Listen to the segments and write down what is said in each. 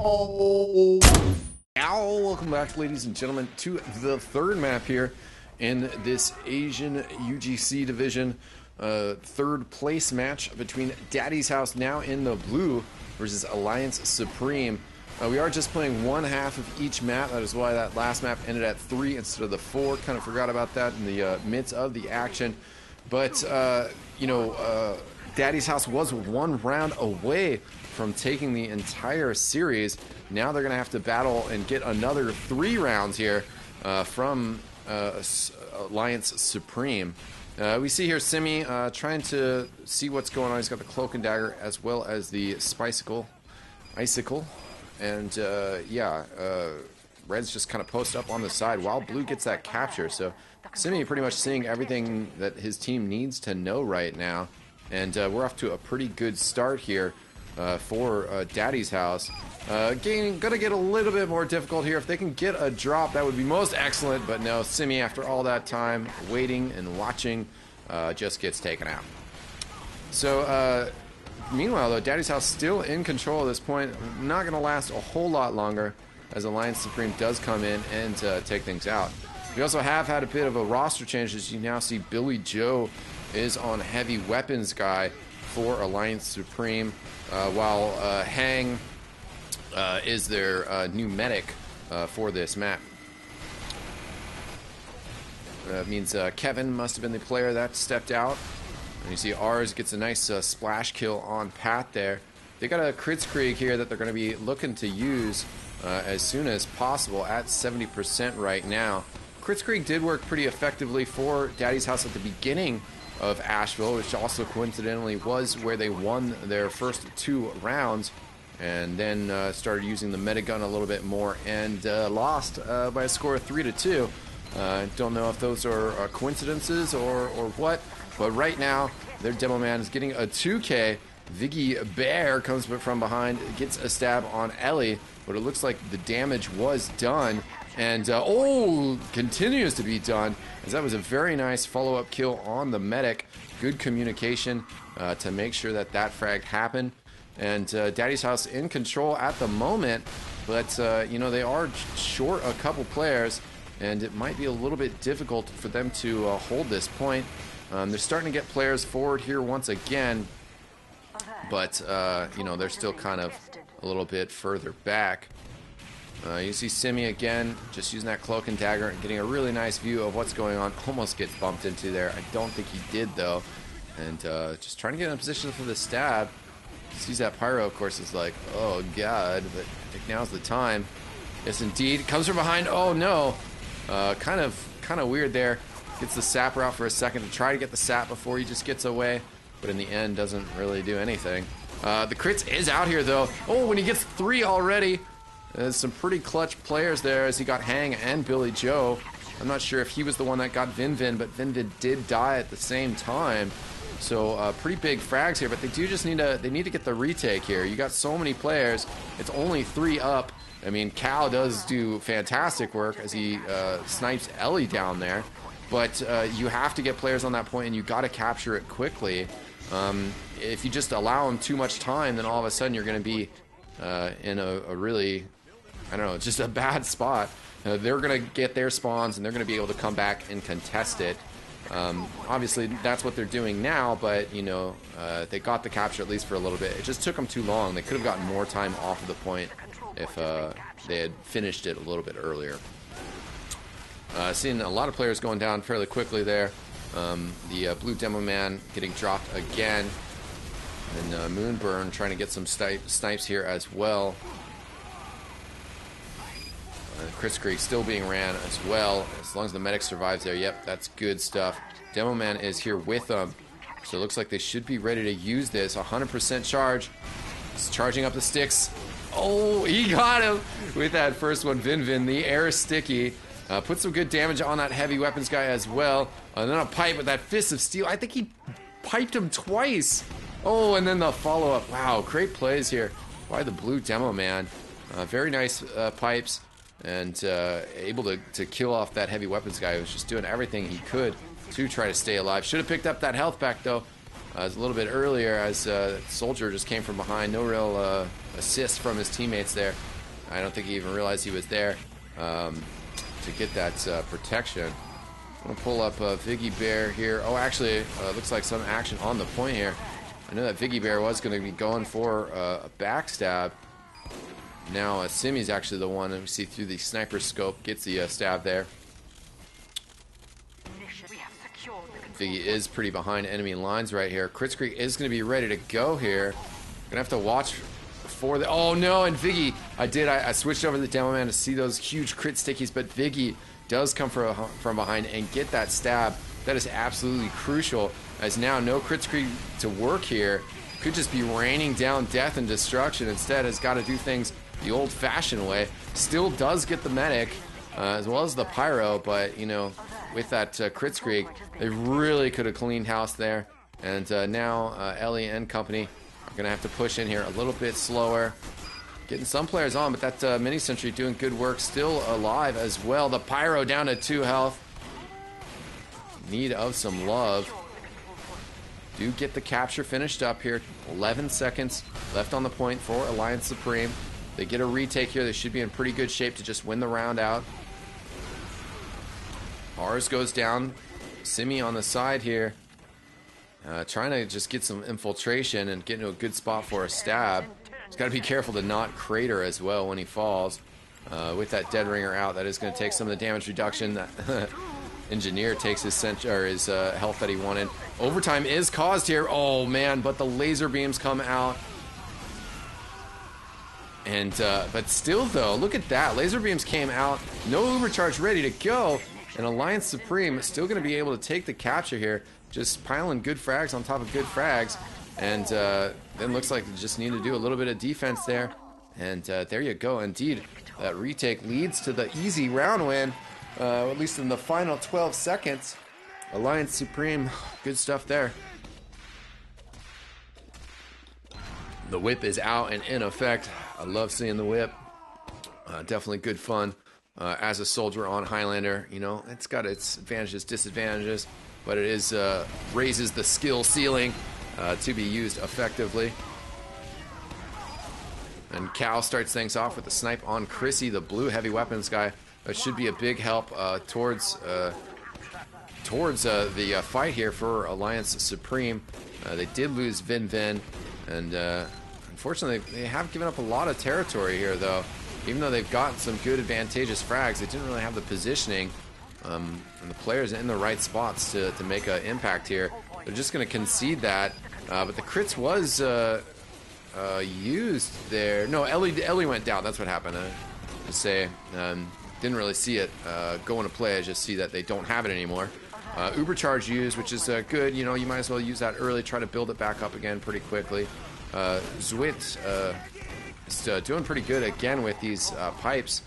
Ow! Ow! Welcome back, ladies and gentlemen, to the third map here in this Asian UGC division. Third place match between Daddy's House, now in the blue, versus Alliance Supreme. We are just playing one half of each map. That is why that last map ended at 3 instead of the 4. Kind of forgot about that in the midst of the action. But, Daddy's House was one round away from taking the entire series. Now they're going to have to battle and get another 3 rounds here from Alliance Supreme. We see here Simi trying to see what's going on. He's got the Cloak and Dagger as well as the Icicle. And Red's just kind of post up on the side while Blue gets that capture. So Simi pretty much seeing everything that his team needs to know right now. And we're off to a pretty good start here for Daddy's House. Gonna get a little bit more difficult here. If they can get a drop, that would be most excellent. But no, Simi, after all that time waiting and watching, just gets taken out. So, meanwhile, though, Daddy's House still in control at this point. Not going to last a whole lot longer as Alliance Supreme does come in and take things out. We also have had a bit of a roster change, as you now see Billy Joe is on Heavy Weapons Guy for Alliance Supreme, while Hang is their new medic for this map. That means Kevin must have been the player that stepped out. And you see ours gets a nice splash kill on Pat there. They got a Kritzkrieg here that they're going to be looking to use as soon as possible at 70% right now. Kritzkrieg did work pretty effectively for Daddy's House at the beginning of Asheville, which also coincidentally was where they won their first 2 rounds, and then started using the metagun a little bit more and lost by a score of 3-2. Don't know if those are coincidences or what, but right now their demo man is getting a 2K. Viggy Bear comes from behind, gets a stab on Ellie, but it looks like the damage was done. And, continues to be done, as that was a very nice follow-up kill on the medic. Good communication to make sure that that frag happened. And Daddy's House in control at the moment, but, they are short a couple players, and it might be a little bit difficult for them to hold this point. They're starting to get players forward here once again, but, they're still kind of a little bit further back. You see Simi again, just using that Cloak and Dagger and getting a really nice view of what's going on. Almost gets bumped into there. I don't think he did, though. And just trying to get in a position for the stab. Sees that Pyro, of course, is like, oh, God. But I think now's the time. Yes, indeed. Comes from behind. Oh, no. Kind of weird there. Gets the sapper out for a second to try to get the sap before he just gets away. But in the end, doesn't really do anything. The crits is out here, though. Oh, when he gets 3 already. There's some pretty clutch players there, as he got Hang and Billy Joe. I'm not sure if he was the one that got Vinvin, but Vinvin did die at the same time. So pretty big frags here, but they do just need to get the retake here. You got so many players. It's only 3 up. I mean, Cal does do fantastic work as he snipes Ellie down there. But you have to get players on that point, and you got to capture it quickly. If you just allow them too much time, then all of a sudden you're going to be in a really, I don't know, just a bad spot. They're going to get their spawns, and they're going to be able to come back and contest it. Obviously, that's what they're doing now, but, they got the capture at least for a little bit. It just took them too long. They could have gotten more time off of the point if they had finished it a little bit earlier. Seeing a lot of players going down fairly quickly there. The blue demo man getting dropped again. And Moonburn trying to get some snipes here as well. Kritzkrieg still being ran as well. As long as the medic survives there, yep, that's good stuff. Demo Man is here with them. So it looks like they should be ready to use this. 100% charge. He's charging up the sticks. Oh, he got him with that first one. Vinvin, the air sticky. Put some good damage on that Heavy Weapons Guy as well. And then a pipe with that Fist of Steel. I think he piped him twice. Oh, and then the follow-up. Wow, great plays here by the blue demo man. Very nice pipes, and able to kill off that Heavy Weapons Guy who was just doing everything he could to try to stay alive. Should have picked up that health back, though. It was a little bit earlier as Soldier just came from behind. No real assist from his teammates there. I don't think he even realized he was there to get that protection. I'm going to pull up Viggy Bear here. Oh, actually, looks like some action on the point here. I know that Viggy Bear was going to be going for a backstab. Now, Simi's actually the one that we see through the sniper scope, gets the stab there. Viggy is pretty behind enemy lines right here. Kritzkrieg is going to be ready to go here. Gonna have to watch for the... Oh no, and Viggy, I switched over to the demo man to see those huge crit stickies, but Viggy does come from behind and get that stab. That is absolutely crucial, as now no Kritzkrieg to work here. Could just be raining down death and destruction. Instead, has got to do things the old-fashioned way. Still does get the medic, as well as the pyro, but, you know, with that Kritzkrieg, they really could have cleaned house there. And now Ellie and company are going to have to push in here a little bit slower. Getting some players on, but that mini sentry doing good work. Still alive as well. The pyro down to 2 health. Need of some love. Do get the capture finished up here. 11 seconds left on the point for Alliance Supreme. They get a retake here. They should be in pretty good shape to just win the round out. Ours goes down. Simi on the side here. Trying to just get some infiltration and get into a good spot for a stab. He's got to be careful to not crater as well when he falls. With that dead ringer out, that is going to take some of the damage reduction. That engineer takes his health that he wanted. Overtime is caused here. Oh man, but the laser beams come out. And but still though, look at that. Laser beams came out. No overcharge ready to go. And Alliance Supreme still going to be able to take the capture here. Just piling good frags on top of good frags. And then looks like they just need to do a little bit of defense there. And there you go. Indeed, that retake leads to the easy round win. At least in the final 12 seconds. Alliance Supreme, good stuff there. The whip is out and in effect. I love seeing the whip. Definitely good fun. As a soldier on Highlander, you know, it's got its advantages, disadvantages, but it is raises the skill ceiling to be used effectively. And Cal starts things off with the snipe on Chrissy, the blue heavy weapons guy. That should be a big help towards the fight here for Alliance Supreme. They did lose Vin, and unfortunately they have given up a lot of territory here, though. Even though they've got some good advantageous frags, they didn't really have the positioning and the players in the right spots to make an impact here. They're just going to concede that, but the crits was used there. No, Ellie went down. That's what happened. I say didn't really see it go into play. I just see that they don't have it anymore. Ubercharge used, which is good. You know, you might as well use that early. Try to build it back up again pretty quickly. Zwit is doing pretty good again with these pipes,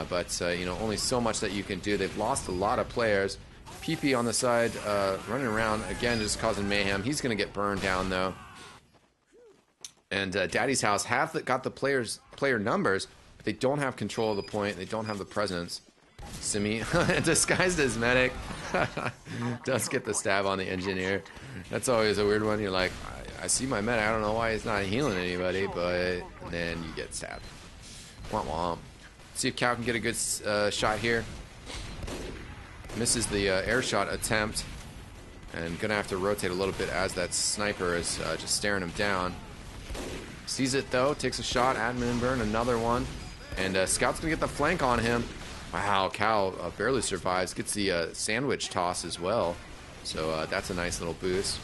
but you know, only so much that you can do. They've lost a lot of players. PP on the side running around again, just causing mayhem. He's going to get burned down though. And Daddy's House have got the player numbers, but they don't have control of the point. They don't have the presence. Simi, disguised as medic, does get the stab on the engineer. That's always a weird one. You're like, I see my medic. I don't know why he's not healing anybody, but then you get stabbed. Womp womp. See if Cal can get a good shot here. Misses the air shot attempt, and gonna have to rotate a little bit as that sniper is just staring him down. Sees it though, takes a shot. Admin burn, another one, and Scout's gonna get the flank on him. Wow, Cal barely survives. Gets the sandwich toss as well, so that's a nice little boost.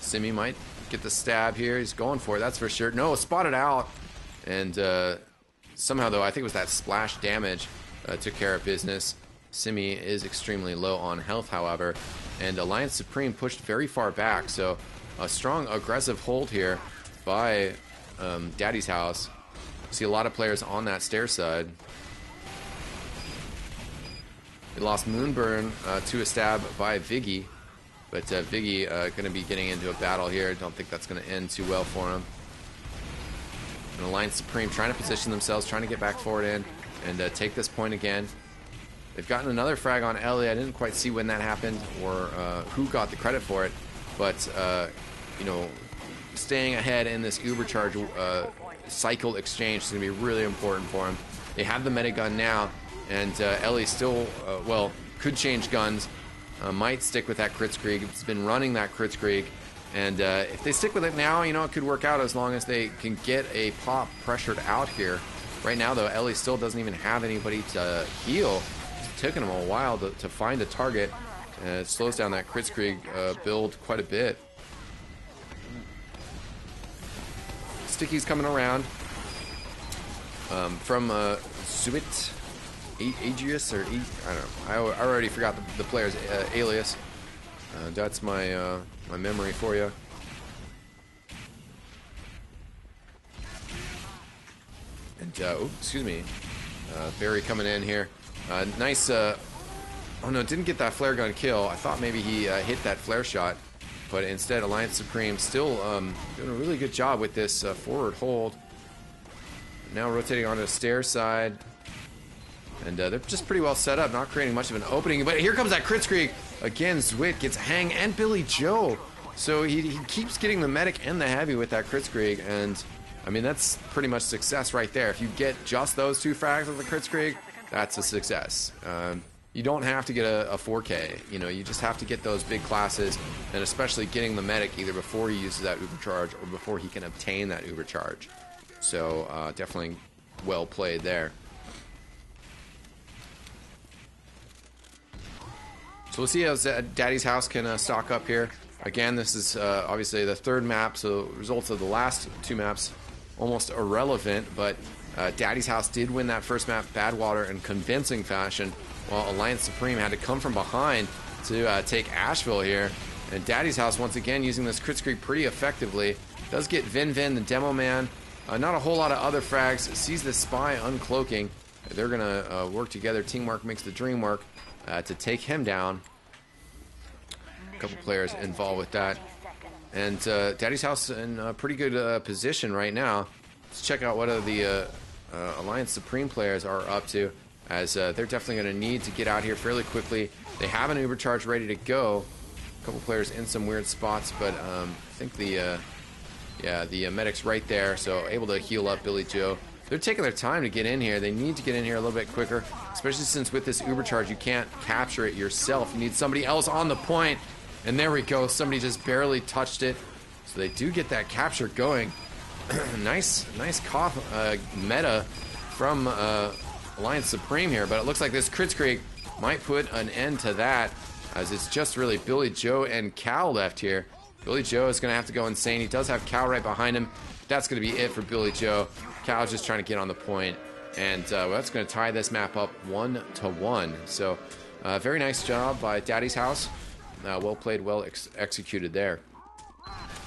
Simi might get the stab here. He's going for it, that's for sure. No, spotted out, and somehow though, I think it was that splash damage took care of business. Simi is extremely low on health, however, and Alliance Supreme pushed very far back, so a strong aggressive hold here by Daddy's House. See a lot of players on that stair side. We lost Moonburn to a stab by Viggy, but Viggy going to be getting into a battle here. I don't think that's going to end too well for him. And Alliance Supreme trying to position themselves, trying to get back forward in and take this point again. They've gotten another frag on Ellie. I didn't quite see when that happened or who got the credit for it, but you know, staying ahead in this Ubercharge cycle exchange is going to be really important for him. They have the meta gun now, and Ellie still, well, could change guns. Might stick with that Kritzkrieg. It's been running that Kritzkrieg. And if they stick with it now, you know, it could work out as long as they can get a pop pressured out here. Right now, though, Ellie still doesn't even have anybody to heal. It's taken him a while to find a target. It slows down that Kritzkrieg build quite a bit. Sticky's coming around from Zuit. Aegius or I don't know. I already forgot the player's alias. That's my my memory for you. And oh, excuse me, Barry coming in here. Nice. Oh no, didn't get that flare gun kill. I thought maybe he hit that flare shot, but instead Alliance Supreme still doing a really good job with this forward hold. Now rotating onto the stair side. And they're just pretty well set up, not creating much of an opening. But here comes that Kritzkrieg. Again, Zwit gets Hang and Billy Joe. So he keeps getting the medic and the heavy with that Kritzkrieg. And, I mean, that's pretty much success right there. If you get just those 2 frags with the Kritzkrieg, that's a success. You don't have to get a 4K. You know, you just have to get those big classes. And especially getting the medic either before he uses that Ubercharge or before he can obtain that Ubercharge. So, definitely well played there. So we'll see how Daddy's House can stock up here. Again, this is obviously the 3rd map, so results of the last 2 maps almost irrelevant, but Daddy's House did win that first map, Badwater, in convincing fashion, while Alliance Supreme had to come from behind to take Asheville here. And Daddy's House, once again, using this Kritzkrieg pretty effectively. Does get Vin, the Demo Man. Not a whole lot of other frags. Sees the Spy uncloaking. They're going to work together. Teamwork makes the dream work. To take him down. A couple players involved with that. And Daddy's House in a pretty good position right now. Let's check out what the Alliance Supreme players are up to, as they're definitely going to need to get out here fairly quickly. They have an Ubercharge ready to go. A couple players in some weird spots, but I think the medic's right there, so able to heal up Billy Joe. They're taking their time to get in here. They need to get in here a little bit quicker, especially since with this Ubercharge, you can't capture it yourself. You need somebody else on the point. And there we go. Somebody just barely touched it. So they do get that capture going. nice cough meta from Alliance Supreme here. But it looks like this Kritzkrieg might put an end to that, as it's just really Billy Joe and Cal left here. Billy Joe is going to have to go insane. He does have Cal right behind him. That's going to be it for Billy Joe. Cal's just trying to get on the point, and well, that's going to tie this map up 1-1. So, very nice job by Daddy's House. Well played, well executed there.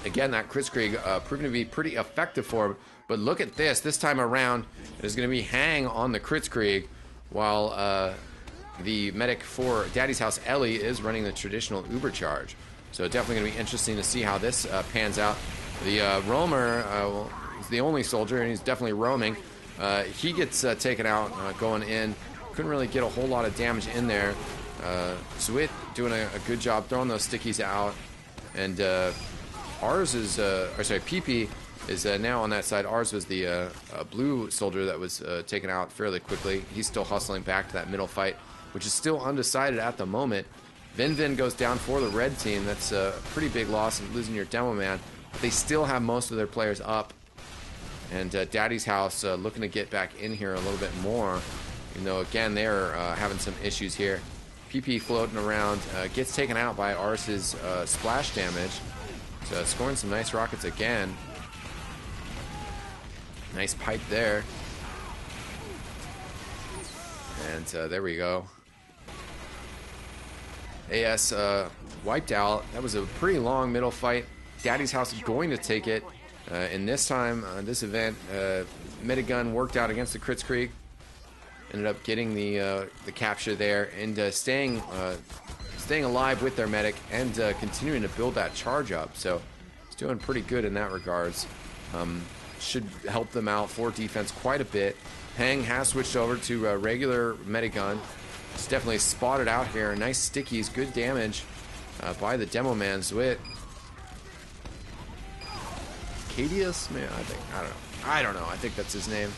Again, that Kritzkrieg proving to be pretty effective for him. But look at this. This time around, it is going to be Hang on the Kritzkrieg, while the medic for Daddy's House, Ellie, is running the traditional Ubercharge. So definitely going to be interesting to see how this pans out. The roamer, well, he's the only soldier, and he's definitely roaming. He gets taken out going in. Couldn't really get a whole lot of damage in there. Zwit doing a good job throwing those stickies out. And ours is, or sorry, PP is now on that side. Ours was the blue soldier that was taken out fairly quickly. He's still hustling back to that middle fight, which is still undecided at the moment. Vin goes down for the red team. That's a pretty big loss of losing your demo man. But they still have most of their players up. And Daddy's House looking to get back in here a little bit more. You know, again, they're having some issues here. PP floating around, gets taken out by Ars's splash damage. So scoring some nice rockets again. Nice pipe there. And there we go. AS wiped out. That was a pretty long middle fight. Daddy's House is going to take it. And this time, this event, Metagun worked out against the Kritzkrieg. Ended up getting the capture there and staying alive with their medic and continuing to build that charge up. So it's doing pretty good in that regards. Should help them out for defense quite a bit. Hang has switched over to regular Metagun. It's definitely spotted out here. Nice stickies, good damage by the demo man Zwit. Arcadius? Man, I don't know. I think that's his name.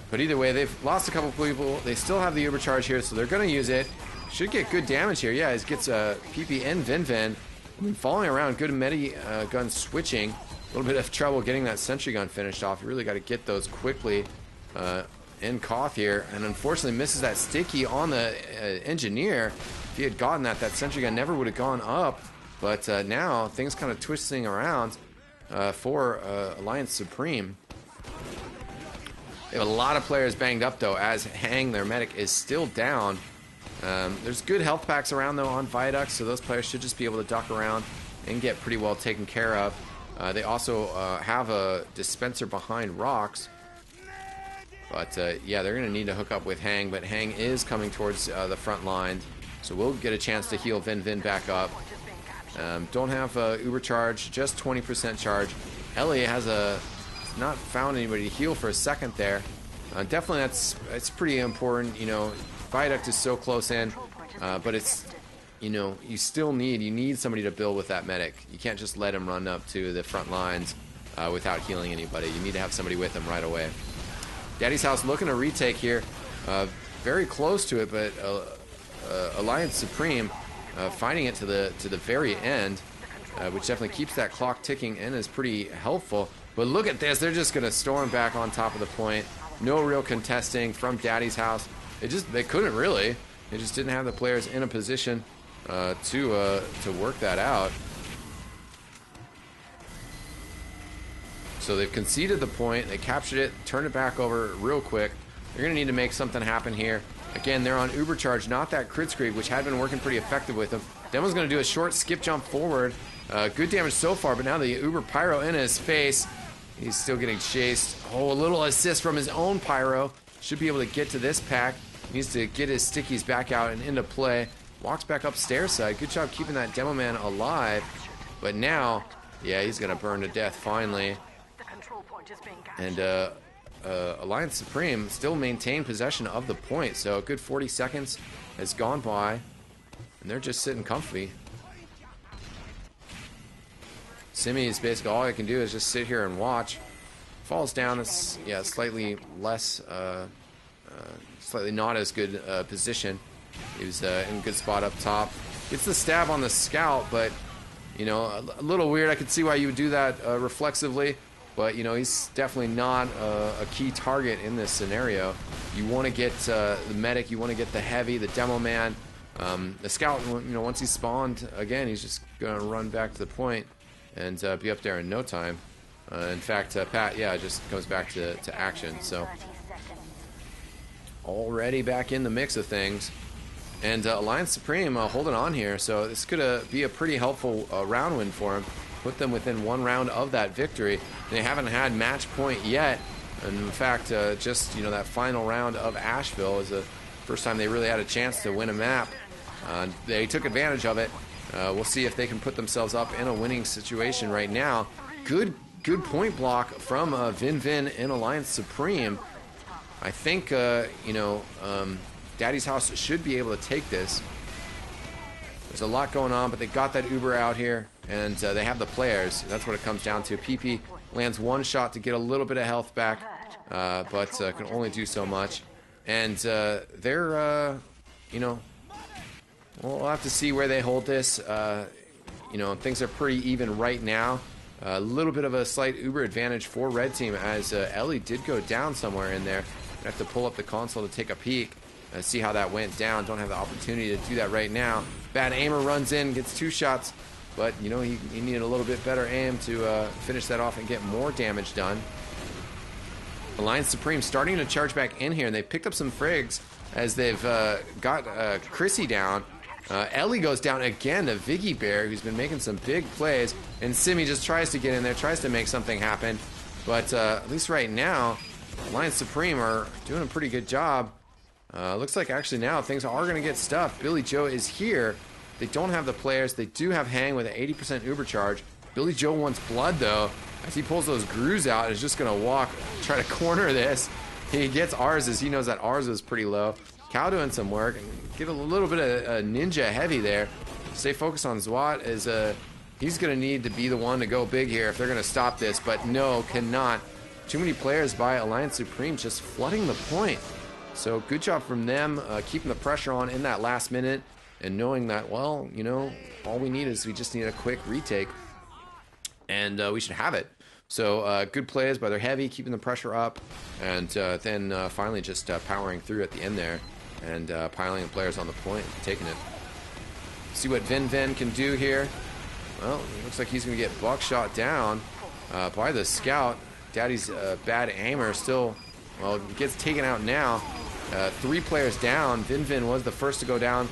But either way, they've lost a couple people. They still have the uber charge here, so they're going to use it. Should get good damage here. Yeah, it gets PP and Vin. Falling around, good medi gun switching. A little bit of trouble getting that sentry gun finished off. You really got to get those quickly. In Koth here, and unfortunately misses that sticky on the engineer. If he had gotten that sentry gun never would have gone up. But now things kind of twisting around for Alliance Supreme. They have a lot of players banged up though, as Hang, their medic, is still down. There's good health packs around though on viaduct, so those players should just be able to duck around and get pretty well taken care of. They also have a dispenser behind rocks. But yeah, they're going to need to hook up with Hang, but Hang is coming towards the front line, so we'll get a chance to heal Vin back up. Don't have uber charge, just 20% charge. Ellie has not found anybody to heal for a second there. Definitely it's pretty important. You know, viaduct is so close in, but it's, you know, you need somebody to build with that medic. You can't just let him run up to the front lines without healing anybody. You need to have somebody with him right away. Daddy's House looking to retake here, very close to it, but Alliance Supreme finding it to the very end, which definitely keeps that clock ticking and is pretty helpful. But look at this, they're just going to storm back on top of the point. No real contesting from Daddy's House. They couldn't really. They just didn't have the players in a position to work that out. So they've conceded the point, they captured it, turned it back over real quick. They're going to need to make something happen here. Again, they're on uber charge, not that crit screed, which had been working pretty effective with them. Demo's going to do a short skip jump forward. Good damage so far, but now the uber pyro in his face. He's still getting chased. Oh, a little assist from his own pyro. Should be able to get to this pack. Needs to get his stickies back out and into play. Walks back up stairside. Good job keeping that demo man alive. But now, yeah, he's going to burn to death finally. And Alliance Supreme still maintain possession of the point, so a good 40 seconds has gone by, and they're just sitting comfy. Simi is basically all I can do is just sit here and watch. Falls down, it's slightly less, slightly not as good position. He was in a good spot up top. Gets the stab on the scout, but you know, a little weird. I could see why you would do that reflexively. But, you know, he's definitely not a key target in this scenario. You want to get the medic, you want to get the heavy, the demo man. The scout, you know, once he's spawned, again, he's just going to run back to the point and be up there in no time. In fact, Pat, yeah, just goes back to action. So, already back in the mix of things. And Alliance Supreme holding on here. So, this could be a pretty helpful round win for him. Put them within one round of that victory. They haven't had match point yet, and in fact, just that final round of Asheville is the first time they really had a chance to win a map. They took advantage of it. We'll see if they can put themselves up in a winning situation right now. Good point block from Vin and Alliance Supreme. I think Daddy's House should be able to take this. There's a lot going on, but they got that Uber out here, and they have the players. That's what it comes down to. PP lands one shot to get a little bit of health back, but can only do so much. And they're, we'll have to see where they hold this. Things are pretty even right now. A little bit of a slight Uber advantage for Red Team, as Ellie did go down somewhere in there. I have to pull up the console to take a peek. See how that went down. Don't have the opportunity to do that right now. Bad aimer runs in, gets 2 shots, but he needed a little bit better aim to finish that off and get more damage done. Alliance Supreme starting to charge back in here, and they picked up some frigs as they've got Chrissy down. Ellie goes down again to Viggy Bear, who's been making some big plays, and Simi just tries to get in there, tries to make something happen. But at least right now, Alliance Supreme are doing a pretty good job. Looks like actually now things are going to get stuffed. Billy Joe is here. They don't have the players. They do have Hang with an 80% Uber charge. Billy Joe wants blood though. As he pulls those grooves out, is just going to walk, try to corner this. He gets ours as he knows that ours is pretty low. Cow doing some work and get a little bit of ninja heavy there. Stay focused on Zwat as He's going to need to be the one to go big here if they're going to stop this, but no, cannot. Too many players by Alliance Supreme just flooding the point. So good job from them keeping the pressure on in that last minute and knowing that, well, you know, all we need is we just need a quick retake and we should have it. So good plays by their heavy, keeping the pressure up, and then finally just powering through at the end there and piling the players on the point, taking it. See what Vin can do here. Well, it looks like he's going to get buckshot down by the scout. Daddy's bad aimer still, well, gets taken out now. 3 players down. Vin was the first to go down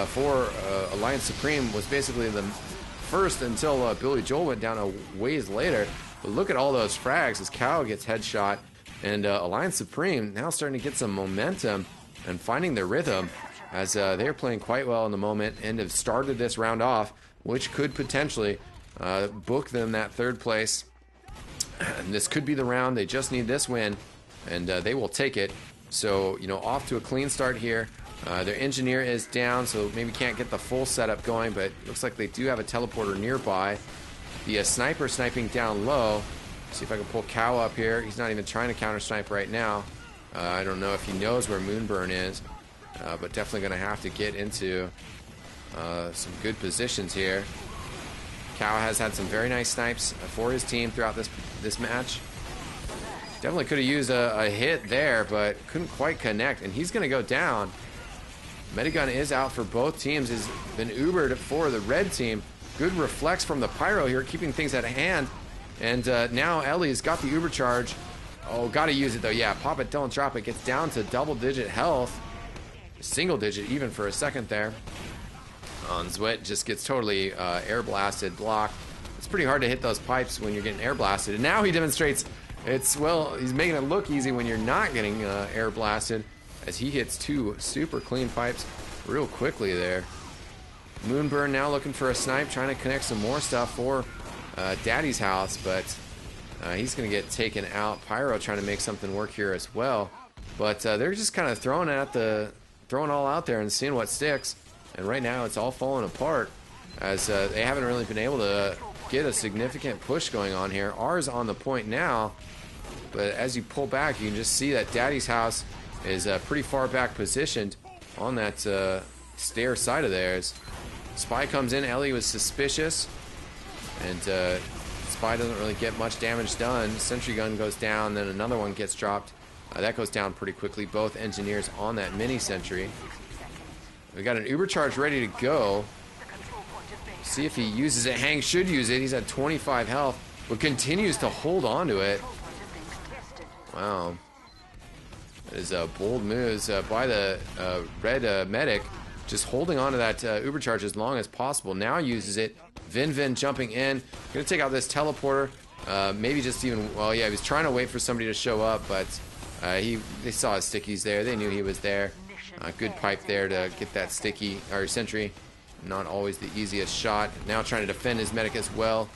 for Alliance Supreme, was basically the first until Billy Joel went down a ways later. But look at all those frags as Cow gets headshot. And Alliance Supreme now starting to get some momentum and finding their rhythm as they're playing quite well in the moment and have started this round off, which could potentially book them that 3rd place. And this could be the round. They just need this win, and they will take it. So, you know, off to a clean start here. Their engineer is down, so maybe can't get the full setup going, but looks like they do have a teleporter nearby. The sniper sniping down low. See if I can pull Cow up here. He's not even trying to counter snipe right now. I don't know if he knows where Moonburn is, but definitely going to have to get into some good positions here. Cow has had some very nice snipes for his team throughout this match. Definitely could have used a hit there, but couldn't quite connect, and he's going to go down. Medigun is out for both teams. Has been Ubered for the red team. Good reflex from the Pyro here, keeping things at hand. And now Ellie's got the Uber charge. Oh, got to use it though. Yeah, pop it, don't drop it. Gets down to double-digit health. Single-digit even for a second there. Zwit just gets totally air blasted, blocked. It's pretty hard to hit those pipes when you're getting air blasted. And now he demonstrates he's making it look easy when you're not getting air blasted, as he hits 2 super clean pipes real quickly there. Moonburn now looking for a snipe, trying to connect some more stuff for Daddy's house, but he's going to get taken out. Pyro trying to make something work here as well. But they're just kind of throwing all out there and seeing what sticks. And right now it's all falling apart as they haven't really been able to get a significant push going on here. R's on the point now, but as you pull back, you can just see that Daddy's house is pretty far back positioned on that stair side of theirs. Spy comes in. Ellie was suspicious, and Spy doesn't really get much damage done. Sentry gun goes down, then another one gets dropped. That goes down pretty quickly. Both engineers on that mini sentry. We got an Uber charge ready to go. See if he uses it. Hang should use it. He's at 25 health, but continues to hold on to it. Wow. That is bold moves by the red medic. Just holding on to that Uber charge as long as possible. Now uses it. Vin jumping in. Gonna take out this teleporter. Maybe just even, well, yeah, he was trying to wait for somebody to show up, but they saw his stickies there. They knew he was there. Good pipe there to get that sticky, or sentry. Not always the easiest shot. Now trying to defend his medic as well.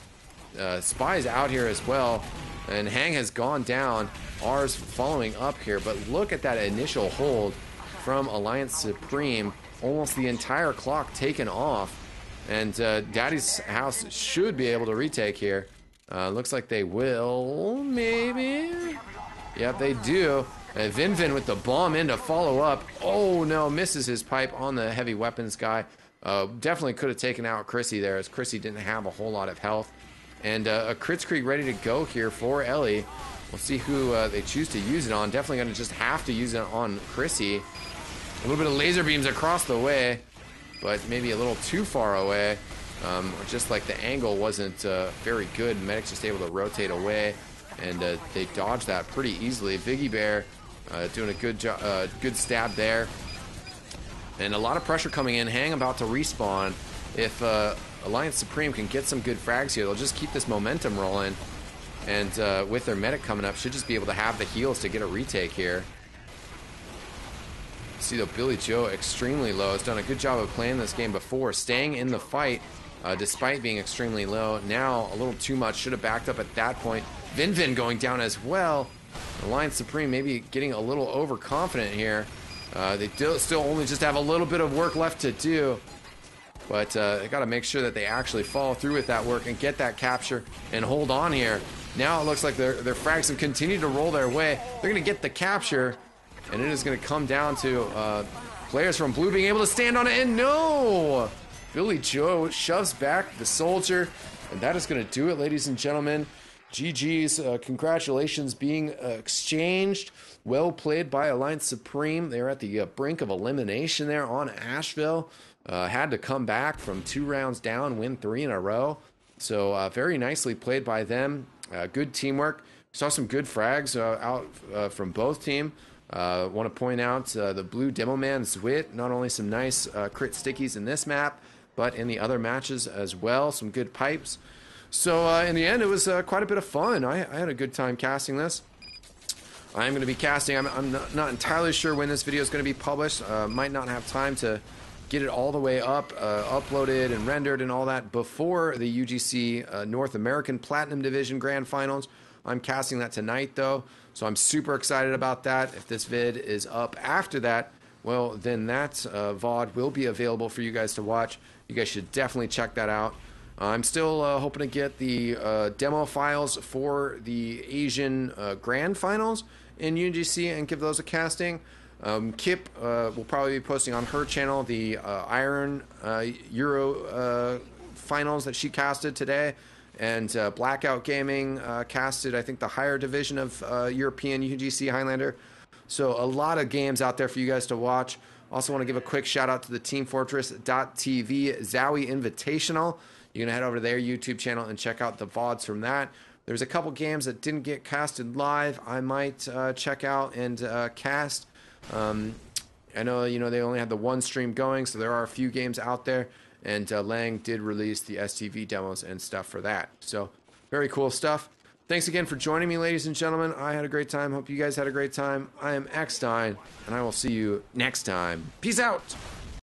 Spy's out here as well. And Hang has gone down. R's following up here. But look at that initial hold from Alliance Supreme. Almost the entire clock taken off. And Daddy's house should be able to retake here. Looks like they will, maybe? Yep, they do. Vin with the bomb in to follow up. Oh no, misses his pipe on the heavy weapons guy. Definitely could have taken out Chrissy there, as Chrissy didn't have a whole lot of health. And a Kritzkrieg ready to go here for Ellie. We'll see who they choose to use it on. Definitely going to just have to use it on Chrissy. A little bit of laser beams across the way, but maybe a little too far away. Just like the angle wasn't very good. Medic's just able to rotate away, and they dodged that pretty easily. Viggy Bear doing a good stab there. And a lot of pressure coming in. Hang about to respawn. If Alliance Supreme can get some good frags here, they'll just keep this momentum rolling. And with their medic coming up, should just be able to have the heals to get a retake here. See though, Billy Joe extremely low. Has done a good job of playing this game before, staying in the fight despite being extremely low. Now a little too much. Should have backed up at that point. Vin going down as well. Alliance Supreme maybe getting a little overconfident here. They still only just have a little bit of work left to do. But they got to make sure that they actually follow through with that work and get that capture and hold on here. Now it looks like their frags have continued to roll their way. They're going to get the capture, and it is going to come down to players from blue being able to stand on it. And no! Billy Joe shoves back the soldier, and that is going to do it, ladies and gentlemen. GG's, congratulations being exchanged. Well played by Alliance Supreme. They're at the brink of elimination there on Asheville. Had to come back from 2 rounds down, win 3 in a row. So very nicely played by them. Good teamwork. Saw some good frags out from both teams. Want to point out the blue demo man Zwit. Not only some nice crit stickies in this map, but in the other matches as well. Some good pipes. So in the end, it was quite a bit of fun. I had a good time casting this. I'm going to be casting. I'm not entirely sure when this video is going to be published. Might not have time to get it all the way up, uploaded and rendered and all that before the UGC North American Platinum Division Grand Finals. I'm casting that tonight, though, so I'm super excited about that. If this vid is up after that, well, then that VOD will be available for you guys to watch. You guys should definitely check that out. I'm still hoping to get the demo files for the Asian Grand Finals in UGC and give those a casting. Kip will probably be posting on her channel the Iron Euro finals that she casted today, and Blackout Gaming casted, I think, the higher division of European UGC Highlander. So a lot of games out there for you guys to watch. Also want to give a quick shout out to the TeamFortress.tv Zowie Invitational. You can head over to their YouTube channel and check out the VODs from that. There's a couple games that didn't get casted live. I might check out and cast. I know, they only had the one stream going, so there are a few games out there. And Lang did release the STV demos and stuff for that. So very cool stuff. Thanks again for joining me, ladies and gentlemen. I had a great time. Hope you guys had a great time. I am eXtine, and I will see you next time. Peace out.